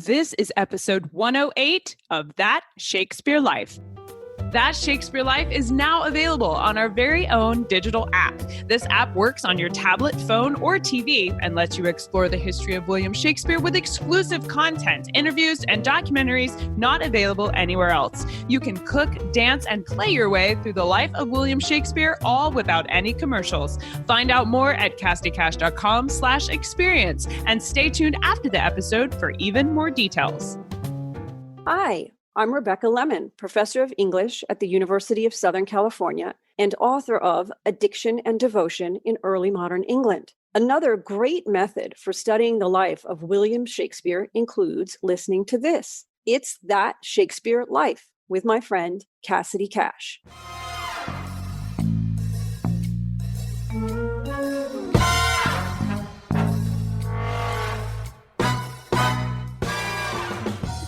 This is episode 108 of That Shakespeare Life. That Shakespeare Life is now available on our very own digital app. This app works on your tablet, phone, or TV and lets you explore the history of William Shakespeare with exclusive content, interviews, and documentaries not available anywhere else. You can cook, dance, and play your way through the life of William Shakespeare, all without any commercials. Find out more at cassidycash.com/experience and stay tuned after the episode for even more details. Hi. I'm Rebecca Lemon, professor of English at the University of Southern California and author of Addiction and Devotion in Early Modern England. Another great method for studying the life of William Shakespeare includes listening to this. It's That Shakespeare Life with my friend Cassidy Cash.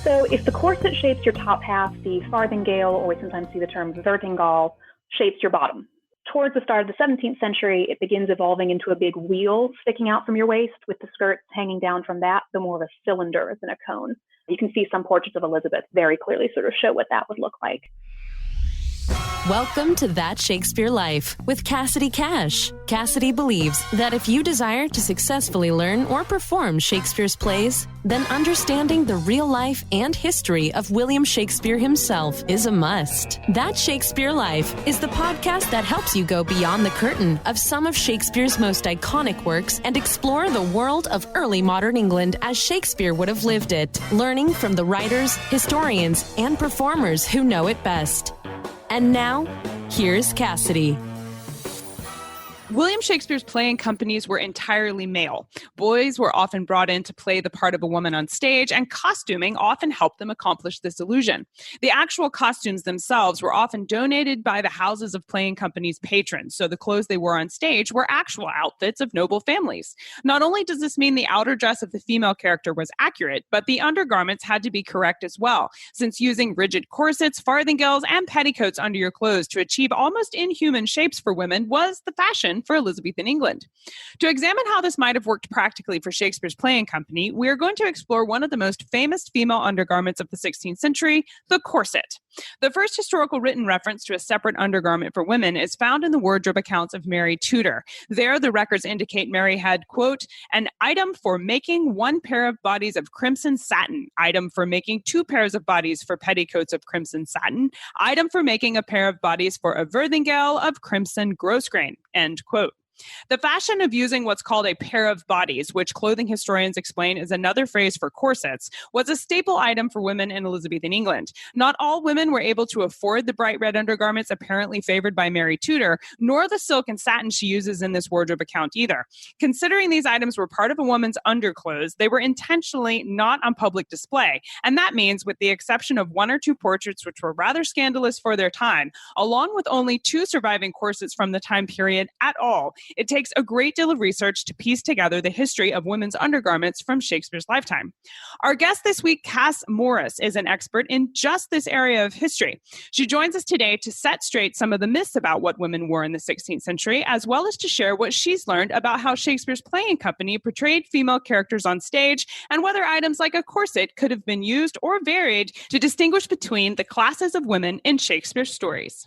So if the corset shapes your top half, the farthingale, or we sometimes see the term Verthingall, shapes your bottom. Towards the start of the 17th century, it begins evolving into a big wheel sticking out from your waist with the skirts hanging down from that, the more of a cylinder than a cone. You can see some portraits of Elizabeth very clearly sort of show what that would look like. Welcome to That Shakespeare Life with Cassidy Cash. Cassidy believes that if you desire to successfully learn or perform Shakespeare's plays, then understanding the real life and history of William Shakespeare himself is a must. That Shakespeare Life is the podcast that helps you go beyond the curtain of some of Shakespeare's most iconic works and explore the world of early modern England as Shakespeare would have lived it, learning from the writers, historians, and performers who know it best. And now, here's Cassidy. William Shakespeare's playing companies were entirely male. Boys were often brought in to play the part of a woman on stage, and costuming often helped them accomplish this illusion. The actual costumes themselves were often donated by the houses of playing companies' patrons, so the clothes they wore on stage were actual outfits of noble families. Not only does this mean the outer dress of the female character was accurate, but the undergarments had to be correct as well, since using rigid corsets, farthingales, and petticoats under your clothes to achieve almost inhuman shapes for women was the fashion for Elizabethan England. To examine how this might have worked practically for Shakespeare's playing company, we are going to explore one of the most famous female undergarments of the 16th century, the corset. The first historical written reference to a separate undergarment for women is found in the wardrobe accounts of Mary Tudor. There, the records indicate Mary had, quote, an item for making one pair of bodies of crimson satin, item for making two pairs of bodies for petticoats of crimson satin, item for making a pair of bodies for a Verthingall of crimson Grosgrain, end quote. The fashion of using what's called a pair of bodies, which clothing historians explain is another phrase for corsets, was a staple item for women in Elizabethan England. Not all women were able to afford the bright red undergarments apparently favored by Mary Tudor, nor the silk and satin she uses in this wardrobe account either. Considering these items were part of a woman's underclothes, they were intentionally not on public display. And that means, with the exception of one or two portraits which were rather scandalous for their time, along with only two surviving corsets from the time period at all, it takes a great deal of research to piece together the history of women's undergarments from Shakespeare's lifetime. Our guest this week, Cass Morris, is an expert in just this area of history. She joins us today to set straight some of the myths about what women wore in the 16th century, as well as to share what she's learned about how Shakespeare's playing company portrayed female characters on stage and whether items like a corset could have been used or varied to distinguish between the classes of women in Shakespeare's stories.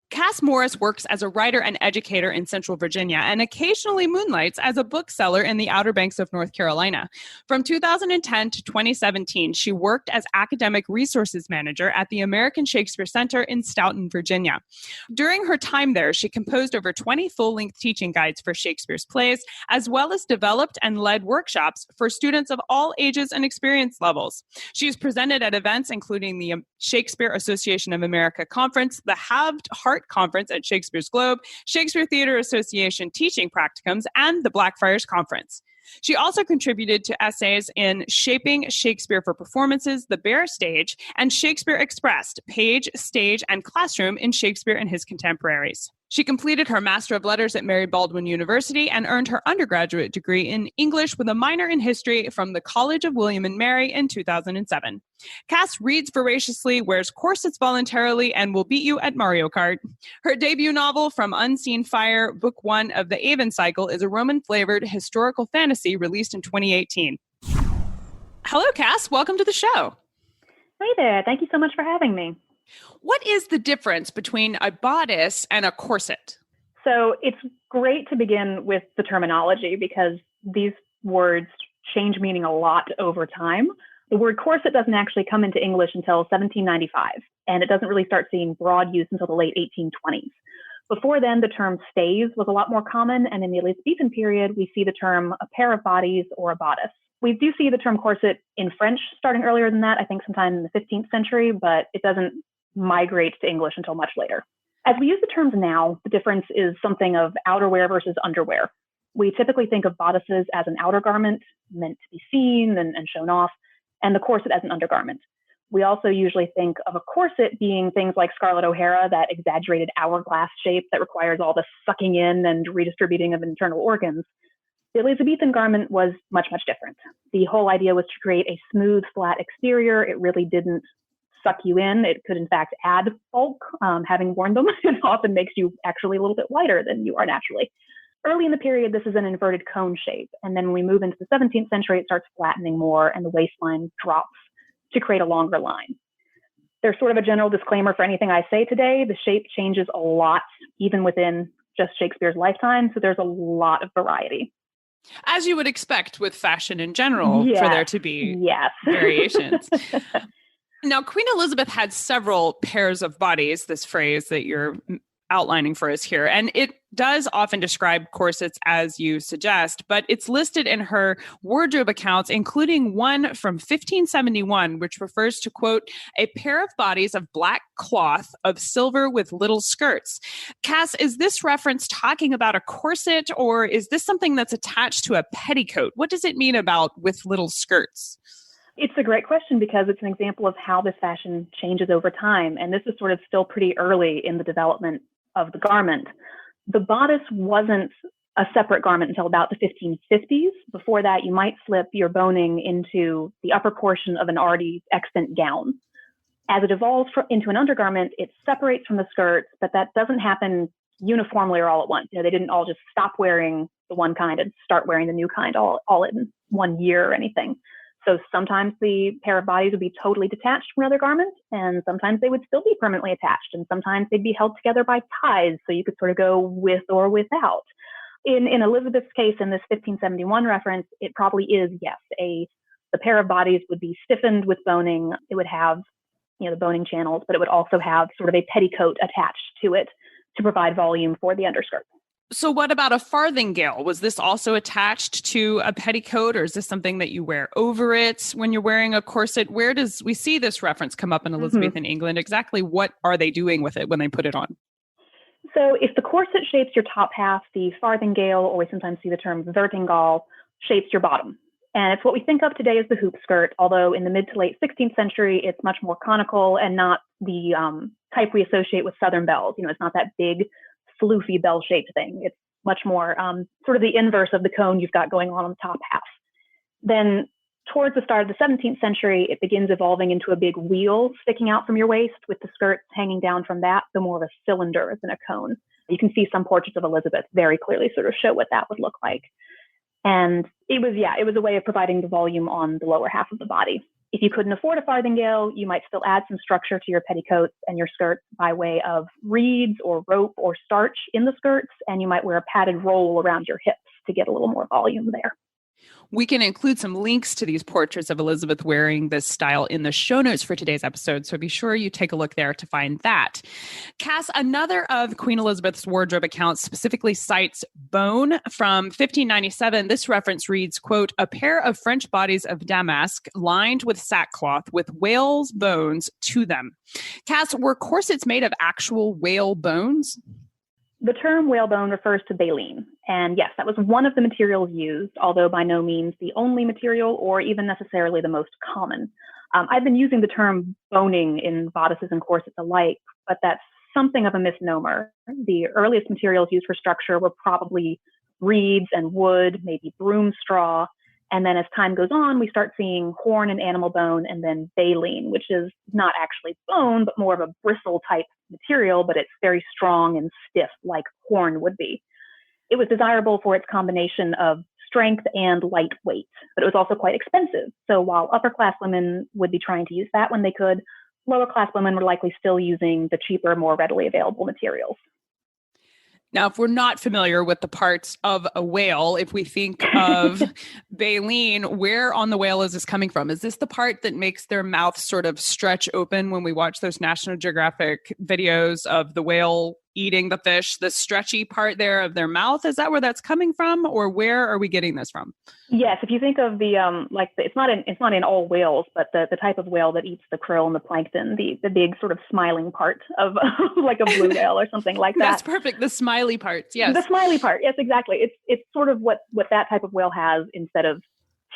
Cass Morris works as a writer and educator in Central Virginia and occasionally moonlights as a bookseller in the Outer Banks of North Carolina. From 2010 to 2017, she worked as academic resources manager at the American Shakespeare Center in Stoughton, Virginia. During her time there, she composed over 20 full-length teaching guides for Shakespeare's plays, as well as developed and led workshops for students of all ages and experience levels. She has presented at events including the Shakespeare Association of America Conference, the Halved Heart Conference at Shakespeare's Globe, Shakespeare Theatre Association Teaching Practicums, and the Blackfriars Conference. She also contributed to essays in Shaping Shakespeare for Performances, The Bare Stage, and Shakespeare Expressed, Page, Stage, and Classroom in Shakespeare and His Contemporaries. She completed her Master of Letters at Mary Baldwin University and earned her undergraduate degree in English with a minor in history from the College of William and Mary in 2007. Cass reads voraciously, wears corsets voluntarily, and will beat you at Mario Kart. Her debut novel, From Unseen Fire, Book 1 of the Avon Cycle, is a Roman-flavored historical fantasy released in 2018. Hello, Cass. Welcome to the show. Hey there. Thank you so much for having me. What is the difference between a bodice and a corset? So it's great to begin with the terminology because these words change meaning a lot over time. The word corset doesn't actually come into English until 1795, and it doesn't really start seeing broad use until the late 1820s. Before then, the term stays was a lot more common, and in the Elizabethan period, we see the term a pair of bodies or a bodice. We do see the term corset in French starting earlier than that, I think sometime in the 15th century, but it doesn't migrate to English until much later. As we use the terms now, the difference is something of outerwear versus underwear. We typically think of bodices as an outer garment meant to be seen and shown off, and the corset as an undergarment. We also usually think of a corset being things like Scarlett O'Hara, that exaggerated hourglass shape that requires all the sucking in and redistributing of internal organs. The Elizabethan garment was much, much different. The whole idea was to create a smooth, flat exterior. It really didn't suck you in. It could, in fact, add bulk. Having worn them, it often makes you actually a little bit lighter than you are naturally. Early in the period, this is an inverted cone shape. And then when we move into the 17th century, it starts flattening more and the waistline drops to create a longer line. There's sort of a general disclaimer for anything I say today. The shape changes a lot, even within just Shakespeare's lifetime. So there's a lot of variety. As you would expect with fashion in general, for there to be variations. Now, Queen Elizabeth had several pairs of bodies, this phrase that you're outlining for us here. And it does often describe corsets as you suggest, but it's listed in her wardrobe accounts, including one from 1571, which refers to, quote, a pair of bodies of black cloth of silver with little skirts. Cass, is this reference talking about a corset, or is this something that's attached to a petticoat? What does it mean about with little skirts? It's a great question because it's an example of how this fashion changes over time. And this is sort of still pretty early in the development of the garment. The bodice wasn't a separate garment until about the 1550s. Before that, you might slip your boning into the upper portion of an already extant gown. As it evolves into an undergarment, it separates from the skirts, but that doesn't happen uniformly or all at once. They didn't all just stop wearing the one kind and start wearing the new kind all in 1 year or anything. So sometimes the pair of bodies would be totally detached from another garment, and sometimes they would still be permanently attached, and sometimes they'd be held together by ties, so you could sort of go with or without. In Elizabeth's case, in this 1571 reference, it probably is, yes, the pair of bodies would be stiffened with boning. It would have, the boning channels, but it would also have sort of a petticoat attached to it to provide volume for the underskirt. So what about a farthingale? Was this also attached to a petticoat, or is this something that you wear over it when you're wearing a corset? Where does we see this reference come up in Elizabethan England? Exactly what are they doing with it when they put it on? So if the corset shapes your top half, the farthingale, or we sometimes see the term Verthingall, shapes your bottom. And it's what we think of today as the hoop skirt, although in the mid to late 16th century, it's much more conical and not the type we associate with Southern belles. It's not that big, floofy bell-shaped thing. It's much more sort of the inverse of the cone you've got going on the top half. Then towards the start of the 17th century, it begins evolving into a big wheel sticking out from your waist with the skirts hanging down from that, so more of a cylinder than a cone. You can see some portraits of Elizabeth very clearly sort of show what that would look like. And it was a way of providing the volume on the lower half of the body. If you couldn't afford a farthingale, you might still add some structure to your petticoats and your skirts by way of reeds or rope or starch in the skirts, and you might wear a padded roll around your hips to get a little more volume there. We can include some links to these portraits of Elizabeth wearing this style in the show notes for today's episode, so be sure you take a look there to find that. Cass, another of Queen Elizabeth's wardrobe accounts specifically cites bone from 1597. This reference reads, quote, a pair of French bodies of damask lined with sackcloth with whale's bones to them. Cass, were corsets made of actual whale bones? The term whalebone refers to baleen. And yes, that was one of the materials used, although by no means the only material or even necessarily the most common. I've been using the term boning in bodices and corsets alike, but that's something of a misnomer. The earliest materials used for structure were probably reeds and wood, maybe broom straw. And then as time goes on, we start seeing horn and animal bone and then baleen, which is not actually bone, but more of a bristle type material, but it's very strong and stiff like horn would be. It was desirable for its combination of strength and lightweight, but it was also quite expensive. So while upper class women would be trying to use that when they could, lower class women were likely still using the cheaper, more readily available materials. Now, if we're not familiar with the parts of a whale, if we think of baleen, where on the whale is this coming from? Is this the part that makes their mouth sort of stretch open when we watch those National Geographic videos of the whale eating the fish, the stretchy part there of their mouth? Is that where that's coming from, or where are we getting this from? Yes, if you think of the it's not in all whales, but the type of whale that eats the krill and the plankton, the big sort of smiling part of like a blue whale or something like that. That's perfect. The smiley parts, yes. The smiley part, yes, exactly. It's sort of what that type of whale has instead of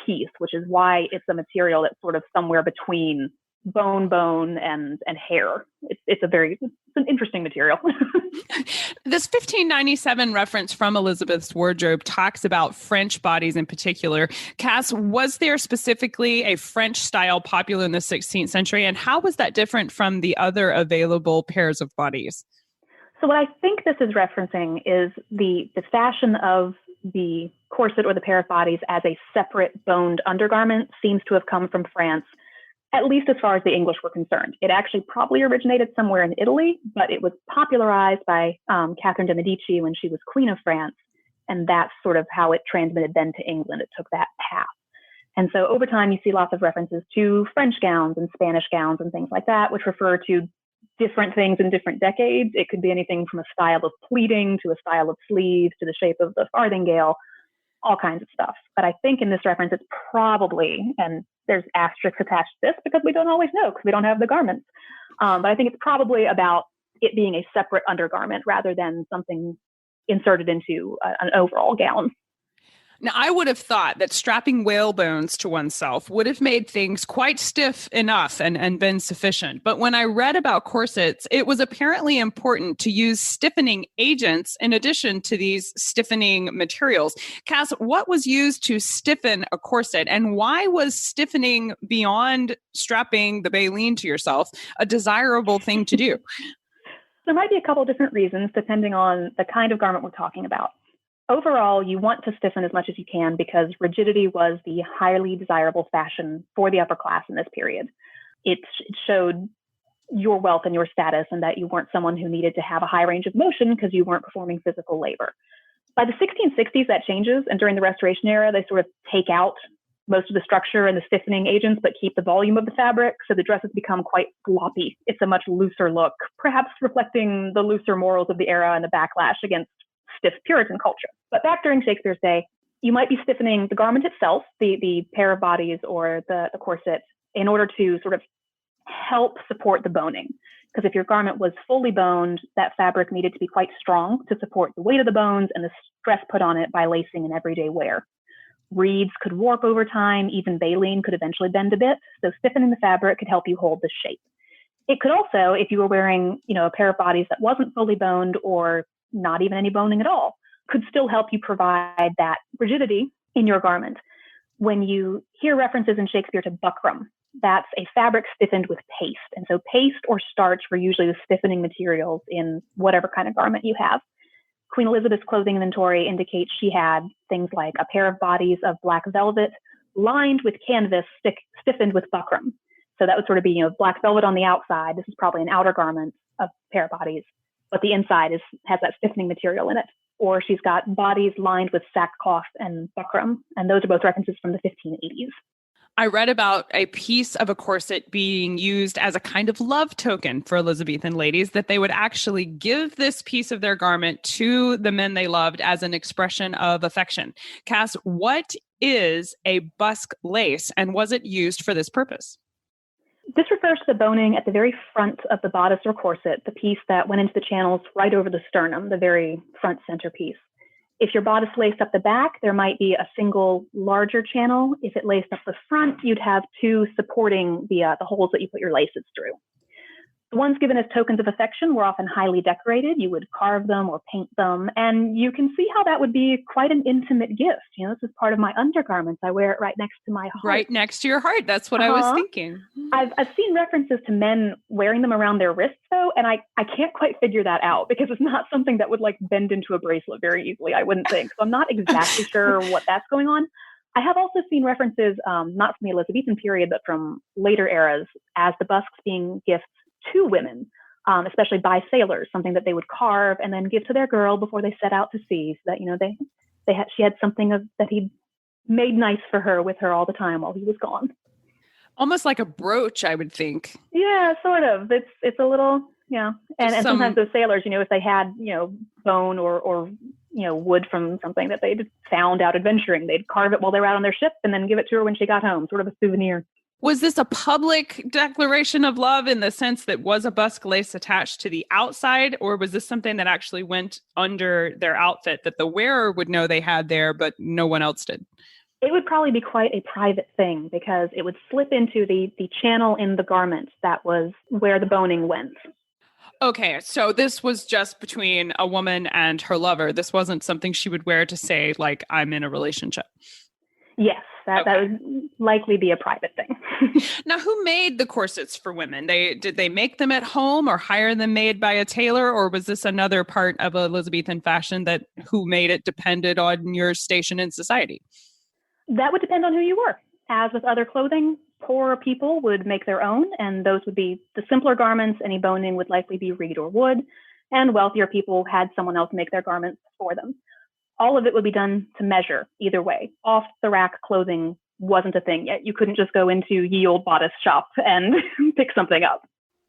teeth, which is why it's a material that's sort of somewhere between bone and hair. It's an interesting material. This 1597 reference from Elizabeth's wardrobe talks about French bodies in particular. Cass, was there specifically a French style popular in the 16th century, and how was that different from the other available pairs of bodies? So what I think this is referencing is the fashion of the corset or the pair of bodies as a separate boned undergarment seems to have come from France, at least as far as the English were concerned. It actually probably originated somewhere in Italy, but it was popularized by Catherine de' Medici when she was Queen of France. And that's sort of how it transmitted then to England. It took that path. And so over time, you see lots of references to French gowns and Spanish gowns and things like that, which refer to different things in different decades. It could be anything from a style of pleating to a style of sleeves to the shape of the farthingale, all kinds of stuff. But I think in this reference, it's probably, and there's asterisks attached to this because we don't always know because we don't have the garments. But I think it's probably about it being a separate undergarment rather than something inserted into an overall gown. Now, I would have thought that strapping whale bones to oneself would have made things quite stiff enough and been sufficient. But when I read about corsets, it was apparently important to use stiffening agents in addition to these stiffening materials. Cass, what was used to stiffen a corset, and why was stiffening beyond strapping the baleen to yourself a desirable thing to do? There might be a couple different reasons depending on the kind of garment we're talking about. Overall, you want to stiffen as much as you can because rigidity was the highly desirable fashion for the upper class in this period. It showed your wealth and your status and that you weren't someone who needed to have a high range of motion because you weren't performing physical labor. By the 1660s, that changes. And during the Restoration era, they sort of take out most of the structure and the stiffening agents, but keep the volume of the fabric. So the dresses become quite floppy. It's a much looser look, perhaps reflecting the looser morals of the era and the backlash against stiff Puritan culture. But back during Shakespeare's day, you might be stiffening the garment itself, the pair of bodies or the corset, in order to sort of help support the boning. Because if your garment was fully boned, that fabric needed to be quite strong to support the weight of the bones and the stress put on it by lacing and everyday wear. Reeds could warp over time, even baleen could eventually bend a bit, so stiffening the fabric could help you hold the shape. It could also, if you were wearing, a pair of bodies that wasn't fully boned or not even any boning at all, could still help you provide that rigidity in your garment. When you hear references in Shakespeare to buckram, that's a fabric stiffened with paste. And so paste or starch were usually the stiffening materials in whatever kind of garment you have. Queen Elizabeth's clothing inventory indicates she had things like a pair of bodies of black velvet lined with canvas stiffened with buckram. So that would sort of be, black velvet on the outside. This is probably an outer garment of pair of bodies, but the inside has that stiffening material in it. Or she's got bodies lined with sackcloth and buckram. And those are both references from the 1580s. I read about a piece of a corset being used as a kind of love token for Elizabethan ladies, that they would actually give this piece of their garment to the men they loved as an expression of affection. Cass, what is a busk lace, and was it used for this purpose? This refers to the boning at the very front of the bodice or corset, the piece that went into the channels right over the sternum, the very front center piece. If your bodice laced up the back, there might be a single larger channel. If it laced up the front, you'd have two supporting the holes that you put your laces through. The ones given as tokens of affection were often highly decorated. You would carve them or paint them, and you can see how that would be quite an intimate gift. This is part of my undergarments. I wear it right next to my heart. Right next to your heart. That's what I was thinking. I've seen references to men wearing them around their wrists, though, and I can't quite figure that out because it's not something that would like bend into a bracelet very easily, I wouldn't think. So I'm not exactly sure what that's going on. I have also seen references, not from the Elizabethan period, but from later eras, as the busks being gifts to women, especially by sailors, something that they would carve and then give to their girl before they set out to sea, so that she had something that he made nice for her with her all the time while he was gone. Almost like a brooch, I would think. Yeah, sort of. It's a little, yeah. And sometimes those sailors, if they had, bone or wood from something that they'd found out adventuring, they'd carve it while they were out on their ship and then give it to her when she got home, sort of a souvenir. Was this a public declaration of love in the sense that was a busk lace attached to the outside, or was this something that actually went under their outfit that the wearer would know they had there, but no one else did? It would probably be quite a private thing because it would slip into the channel in the garment that was where the boning went. Okay, so this was just between a woman and her lover. This wasn't something she would wear to say, like, I'm in a relationship. Yes, that would likely be a private thing. Now, who made the corsets for women? Did they make them at home or hire them made by a tailor, or was this another part of Elizabethan fashion that who made it depended on your station in society? That would depend on who you were. As with other clothing, poorer people would make their own, and those would be the simpler garments. Any boning would likely be reed or wood, and wealthier people had someone else make their garments for them. All of it would be done to measure either way. Off-the-rack clothing wasn't a thing yet. You couldn't just go into ye old bodice shop and pick something up.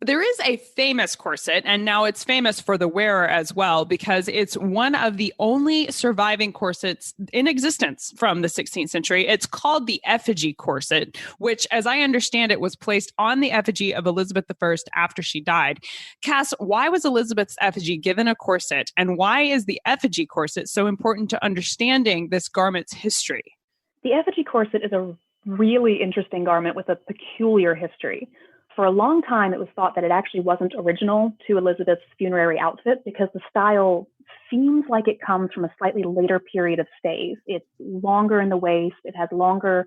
There is a famous corset, and now it's famous for the wearer as well, because it's one of the only surviving corsets in existence from the 16th century. It's called the effigy corset, which, as I understand it, was placed on the effigy of Elizabeth I after she died. Cass, why was Elizabeth's effigy given a corset, and why is the effigy corset so important to understanding this garment's history? The effigy corset is a really interesting garment with a peculiar history. For a long time, it was thought that it actually wasn't original to Elizabeth's funerary outfit because the style seems like it comes from a slightly later period of stays. It's longer in the waist. It has longer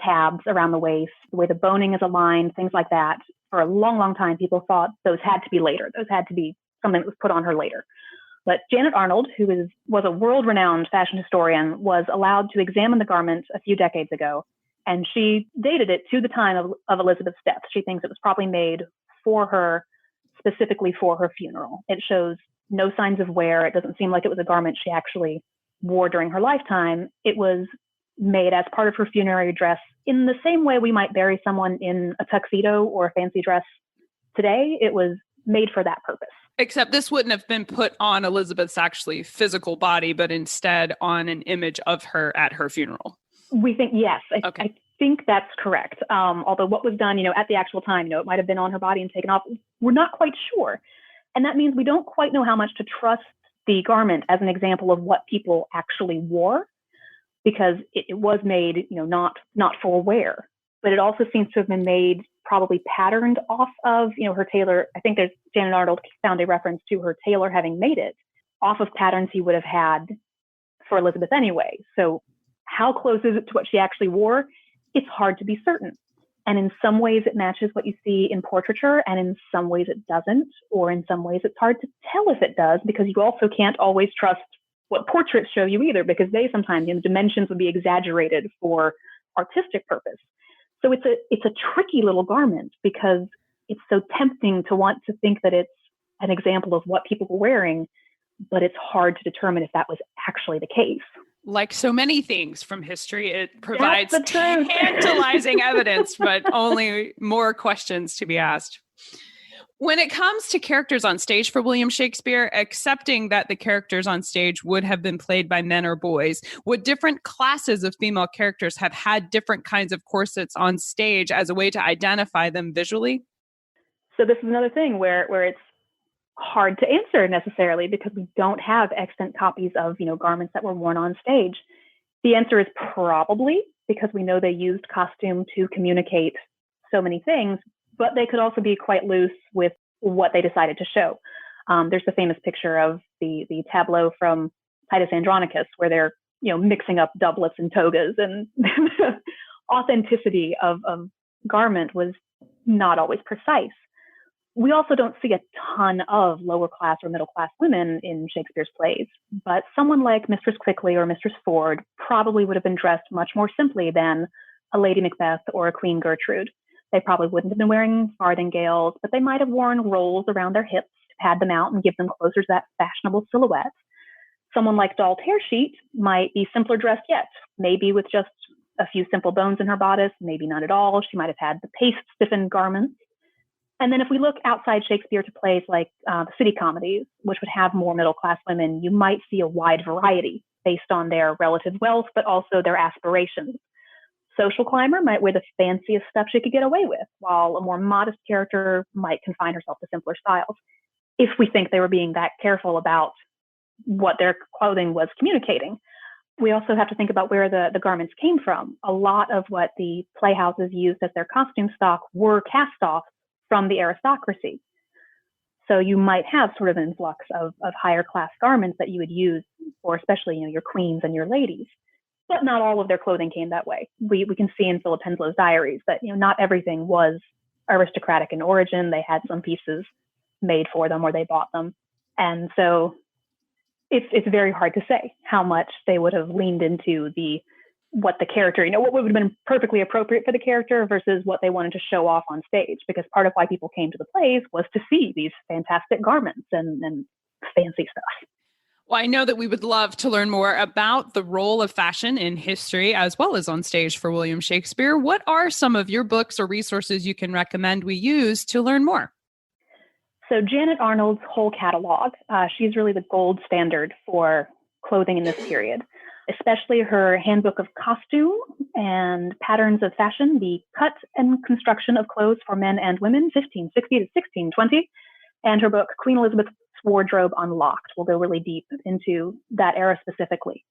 tabs around the waist, the way the boning is aligned, things like that. For a long, long time, people thought those had to be later. Those had to be something that was put on her later. But Janet Arnold, who was a world-renowned fashion historian, was allowed to examine the garment a few decades ago. And she dated it to the time of Elizabeth's death. She thinks it was probably made for her, specifically for her funeral. It shows no signs of wear. It doesn't seem like it was a garment she actually wore during her lifetime. It was made as part of her funerary dress in the same way we might bury someone in a tuxedo or a fancy dress today. It was made for that purpose. Except this wouldn't have been put on Elizabeth's actually physical body, but instead on an image of her at her funeral. We think, yes, Okay. I think that's correct. Although what was done, at the actual time, it might have been on her body and taken off. We're not quite sure. And that means we don't quite know how much to trust the garment as an example of what people actually wore, because it was made, not for wear. But it also seems to have been made probably patterned off of, her tailor. I think Janet Arnold found a reference to her tailor having made it off of patterns he would have had for Elizabeth anyway. So how close is it to what she actually wore? It's hard to be certain. And in some ways it matches what you see in portraiture, and in some ways it doesn't, or in some ways it's hard to tell if it does, because you also can't always trust what portraits show you either, because they sometimes, the dimensions would be exaggerated for artistic purpose. So it's a tricky little garment because it's so tempting to want to think that it's an example of what people were wearing, but it's hard to determine if that was actually the case. Like so many things from history, it provides tantalizing evidence, but only more questions to be asked. When it comes to characters on stage for William Shakespeare, accepting that the characters on stage would have been played by men or boys, would different classes of female characters have had different kinds of corsets on stage as a way to identify them visually? So this is another thing where it's hard to answer necessarily because we don't have extant copies of, garments that were worn on stage. The answer is probably because we know they used costume to communicate so many things, but they could also be quite loose with what they decided to show. There's the famous picture of the tableau from Titus Andronicus, where they're mixing up doublets and togas, and the authenticity of garment was not always precise. We also don't see a ton of lower class or middle class women in Shakespeare's plays, but someone like Mistress Quickly or Mistress Ford probably would have been dressed much more simply than a Lady Macbeth or a Queen Gertrude. They probably wouldn't have been wearing farthingales, but they might have worn rolls around their hips to pad them out and give them closer to that fashionable silhouette. Someone like Doll Tearsheet might be simpler dressed yet, maybe with just a few simple bones in her bodice, maybe none at all. She might have had the paste-stiffened garments. And then if we look outside Shakespeare to plays like the city comedies, which would have more middle-class women, you might see a wide variety based on their relative wealth, but also their aspirations. Social climber might wear the fanciest stuff she could get away with, while a more modest character might confine herself to simpler styles, if we think they were being that careful about what their clothing was communicating. We also have to think about where the garments came from. A lot of what the playhouses used as their costume stock were cast-offs from the aristocracy. So you might have sort of an influx of higher class garments that you would use for especially, your queens and your ladies. But not all of their clothing came that way. We can see in Philip Henslow's diaries that, not everything was aristocratic in origin. They had some pieces made for them or they bought them. And so it's very hard to say how much they would have leaned into what the character, what would have been perfectly appropriate for the character versus what they wanted to show off on stage. Because part of why people came to the plays was to see these fantastic garments and fancy stuff. Well, I know that we would love to learn more about the role of fashion in history as well as on stage for William Shakespeare. What are some of your books or resources you can recommend we use to learn more? So Janet Arnold's whole catalog, she's really the gold standard for clothing in this period, especially her Handbook of Costume and Patterns of Fashion, the Cut and Construction of Clothes for Men and Women, 1560 to 1620, and her book, Queen Elizabeth's Wardrobe Unlocked. We'll go really deep into that era specifically.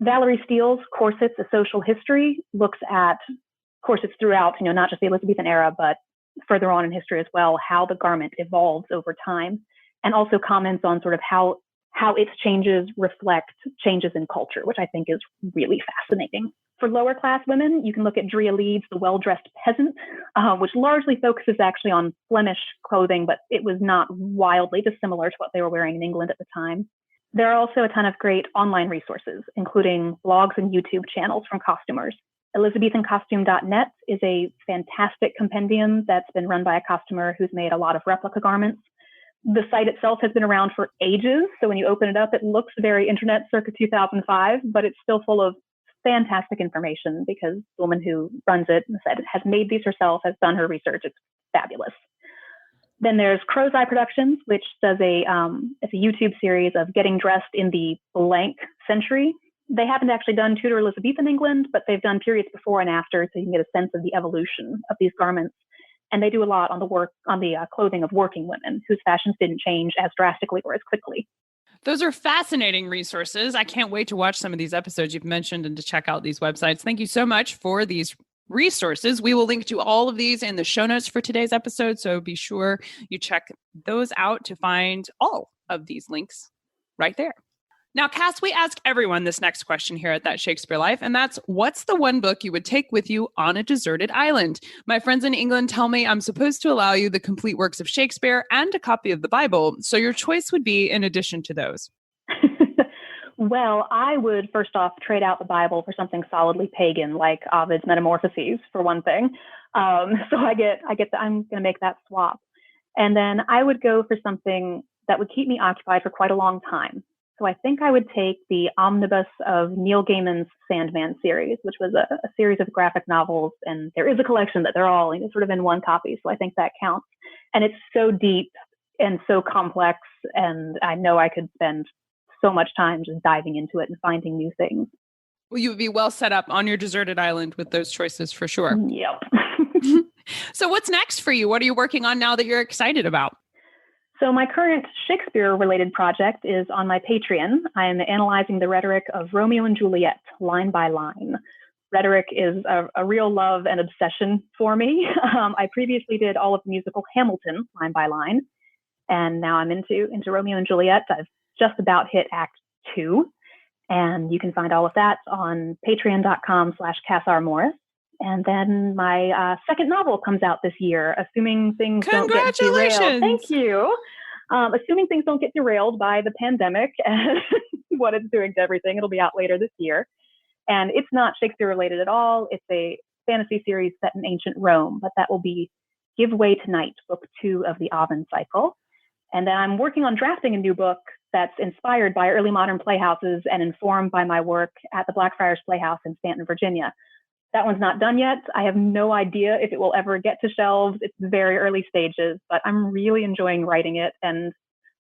Valerie Steele's Corsets, A Social History, looks at corsets throughout, not just the Elizabethan era, but further on in history as well, how the garment evolves over time, and also comments on sort of how its changes reflect changes in culture, which I think is really fascinating. For lower class women, you can look at Drea Leeds' The Well-Dressed Peasant, which largely focuses actually on Flemish clothing, but it was not wildly dissimilar to what they were wearing in England at the time. There are also a ton of great online resources, including blogs and YouTube channels from costumers. ElizabethanCostume.net is a fantastic compendium that's been run by a costumer who's made a lot of replica garments. The site itself has been around for ages, so when you open it up, it looks very internet circa 2005, but it's still full of fantastic information because the woman who runs it said has made these herself, has done her research. It's fabulous. Then there's Crow's Eye Productions, which does it's a YouTube series of getting dressed in the blank century. They haven't actually done Tudor Elizabethan England, but they've done periods before and after, so you can get a sense of the evolution of these garments. And they do a lot on the clothing of working women whose fashions didn't change as drastically or as quickly. Those are fascinating resources. I can't wait to watch some of these episodes you've mentioned and to check out these websites. Thank you so much for these resources. We will link to all of these in the show notes for today's episode, so be sure you check those out to find all of these links right there. Now, Cass, we ask everyone this next question here at That Shakespeare Life, and that's, what's the one book you would take with you on a deserted island? My friends in England tell me I'm supposed to allow you the complete works of Shakespeare and a copy of the Bible, so your choice would be in addition to those. Well, I would first off trade out the Bible for something solidly pagan, like Ovid's Metamorphoses, for one thing. So I'm going to make that swap. And then I would go for something that would keep me occupied for quite a long time. So I think I would take the omnibus of Neil Gaiman's Sandman series, which was a series of graphic novels. And there is a collection that they're all sort of in one copy. So I think that counts. And it's so deep and so complex. And I know I could spend so much time just diving into it and finding new things. Well, you would be well set up on your deserted island with those choices for sure. Yep. So what's next for you? What are you working on now that you're excited about? So my current Shakespeare-related project is on my Patreon. I am analyzing the rhetoric of Romeo and Juliet, line by line. Rhetoric is a real love and obsession for me. I previously did all of the musical Hamilton, line by line, And now I'm into Romeo and Juliet. I've just about hit Act 2. And you can find all of that on patreon.com/CassRMorris. And then my second novel comes out this year, assuming things don't get derailed. Thank you. Assuming things don't get derailed by the pandemic and what it's doing to everything, it'll be out later this year. And it's not Shakespeare related at all. It's a fantasy series set in ancient Rome, but that will be Give Way Tonight, book 2 of the Ovid cycle. And then I'm working on drafting a new book that's inspired by early modern playhouses and informed by my work at the Blackfriars Playhouse in Stanton, Virginia. That one's not done yet. I have no idea if it will ever get to shelves. It's very early stages, but I'm really enjoying writing it. And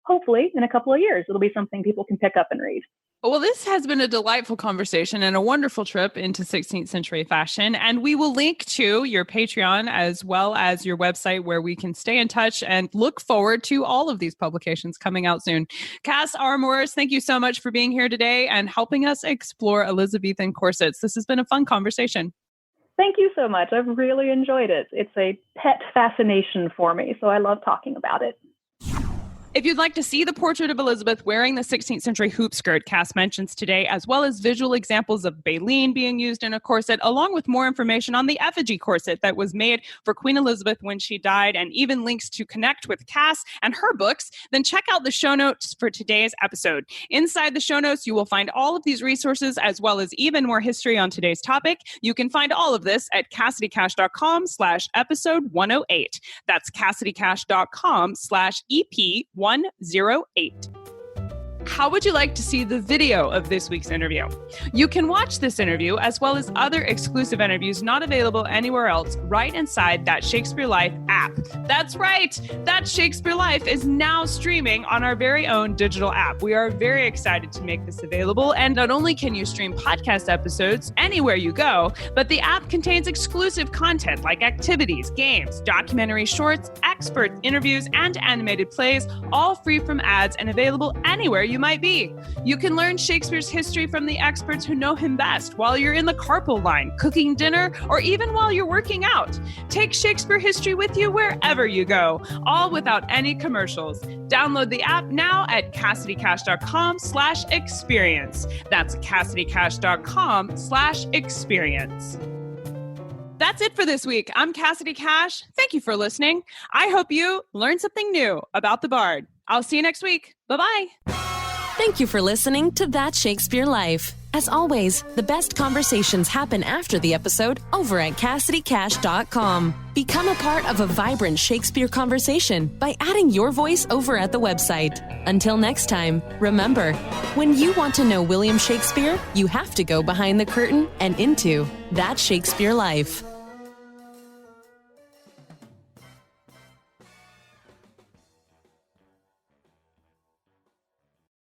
hopefully in a couple of years, it'll be something people can pick up and read. Well, this has been a delightful conversation and a wonderful trip into 16th century fashion. And we will link to your Patreon as well as your website where we can stay in touch and look forward to all of these publications coming out soon. Cass R. Morris, thank you so much for being here today and helping us explore Elizabethan corsets. This has been a fun conversation. Thank you so much. I've really enjoyed it. It's a pet fascination for me, so I love talking about it. If you'd like to see the portrait of Elizabeth wearing the 16th century hoop skirt Cass mentions today, as well as visual examples of baleen being used in a corset, along with more information on the effigy corset that was made for Queen Elizabeth when she died, and even links to connect with Cass and her books, then check out the show notes for today's episode. Inside the show notes, you will find all of these resources, as well as even more history on today's topic. You can find all of this at CassidyCash.com/episode 108. That's CassidyCash.com/EP108. How would you like to see the video of this week's interview? You can watch this interview as well as other exclusive interviews not available anywhere else right inside That Shakespeare Life app. That's right, That Shakespeare Life is now streaming on our very own digital app. We are very excited to make this available, and not only can you stream podcast episodes anywhere you go, but the app contains exclusive content like activities, games, documentary shorts, expert interviews, and animated plays, all free from ads and available anywhere you might be. You can learn Shakespeare's history from the experts who know him best while you're in the carpool line, cooking dinner, or even while you're working out. Take Shakespeare history with you wherever you go, all without any commercials. Download the app now at CassidyCash.com/experience. That's CassidyCash.com/experience. That's it for this week. I'm Cassidy Cash. Thank you for listening. I hope you learned something new about the Bard. I'll see you next week. Bye-bye. Thank you for listening to That Shakespeare Life. As always, the best conversations happen after the episode over at CassidyCash.com. Become a part of a vibrant Shakespeare conversation by adding your voice over at the website. Until next time, remember, when you want to know William Shakespeare, you have to go behind the curtain and into That Shakespeare Life.